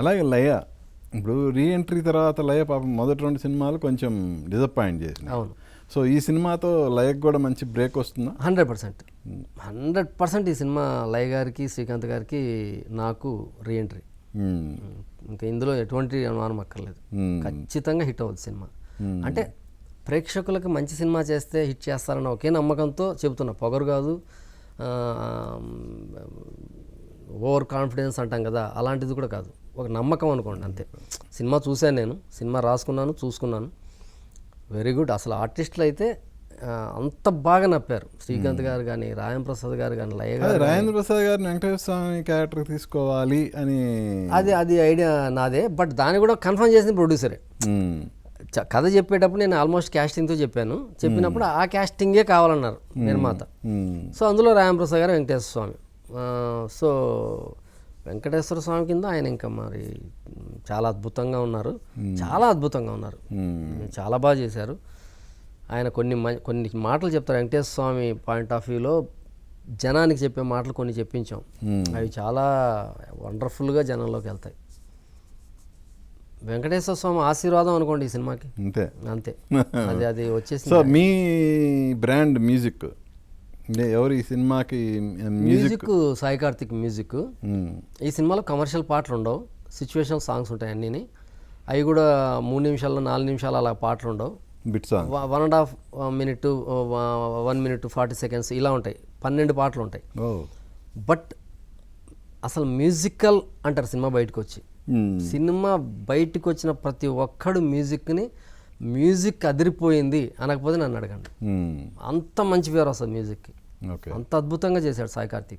అలాగే లయ ఇప్పుడు రీఎంట్రీ తర్వాత లయ పాపం మొదటి 2 సినిమాలు కొంచెం డిసప్పాయింట్ చేసింది. అవును. సో ఈ సినిమాతో లయకు కూడా మంచి బ్రేక్ వస్తుందా? 100% ఈ సినిమా లయ గారికి, శ్రీకాంత్ గారికి, నాకు రీఎంట్రీ. ఇంకా ఇందులో ఎటువంటి అనుమానం అక్కర్లేదు. ఖచ్చితంగా హిట్ అవుతుంది సినిమా. అంటే ప్రేక్షకులకు మంచి సినిమా చేస్తే హిట్ చేస్తారన్న ఒకే నమ్మకంతో చెబుతున్నా, పొగరు కాదు, ఓవర్ కాన్ఫిడెన్స్ అంటాం కదా, అలాంటిది కూడా కాదు, ఒక నమ్మకం అనుకోండి అంతే. సినిమా చూశాను, నేను సినిమా రాసుకున్నాను, చూసుకున్నాను, వెరీ గుడ్. అసలు ఆర్టిస్టులు అయితే అంత బాగా నప్పారు. శ్రీకాంత్ గారు కానీ, రాయం ప్రసాద్ గారు కానీ, లయ గారు. రాజేంద్ర ప్రసాద్ గారిని వెంకటేశ్వర స్వామి క్యారెక్టర్ తీసుకోవాలి అని అది ఐడియా నాదే, బట్ దాన్ని కూడా కన్ఫర్మ్ చేసింది ప్రొడ్యూసరే. కథ చెప్పేటప్పుడు నేను ఆల్మోస్ట్ క్యాస్టింగ్తో చెప్పినప్పుడు ఆ క్యాస్టింగే కావాలన్నారు నిర్మాత. సో అందులో రాయం ప్రసాద్ గారు, వెంకటేశ్వర స్వామి. సో వెంకటేశ్వర స్వామి కింద ఆయన ఇంకా మరి చాలా అద్భుతంగా ఉన్నారు, చాలా అద్భుతంగా ఉన్నారు, చాలా బాగా చేశారు. ఆయన కొన్ని మాటలు చెప్తారు వెంకటేశ్వర స్వామి పాయింట్ ఆఫ్ వ్యూలో, జనానికి చెప్పే మాటలు కొన్ని చెప్పించాం, అవి చాలా వండర్ఫుల్గా జనంలోకి వెళ్తాయి. వెంకటేశ్వర స్వామి ఆశీర్వాదం అనుకోండి ఈ సినిమాకి, అంతే. అది వచ్చేసి. సో మీ బ్రాండ్ మ్యూజిక్ ఎవరు ఈ సినిమాకి? Music Sai Karthik music. ఈ సినిమాలో కమర్షియల్ పాటలు ఉండవు, సిచ్యువేషనల్ సాంగ్స్ ఉంటాయి అన్నీ. అవి కూడా 3 నిమిషాలు 4 నిమిషాలు అలా పాటలు ఉండవు. 1.5 minute to 1 minute to 40 seconds ఇలా ఉంటాయి. 12 పాటలు ఉంటాయి. బట్ అసలు మ్యూజికల్ అంటారు సినిమా బయటకు వచ్చి. సినిమా బయటకు వచ్చిన ప్రతి ఒక్కడు మ్యూజిక్ అదిరిపోయింది అనకపోతే నన్ను అడగండి. అంత మంచి పేరు వస్తుంది మ్యూజిక్కి, అంత అద్భుతంగా చేశాడు సాయి కార్తిక్.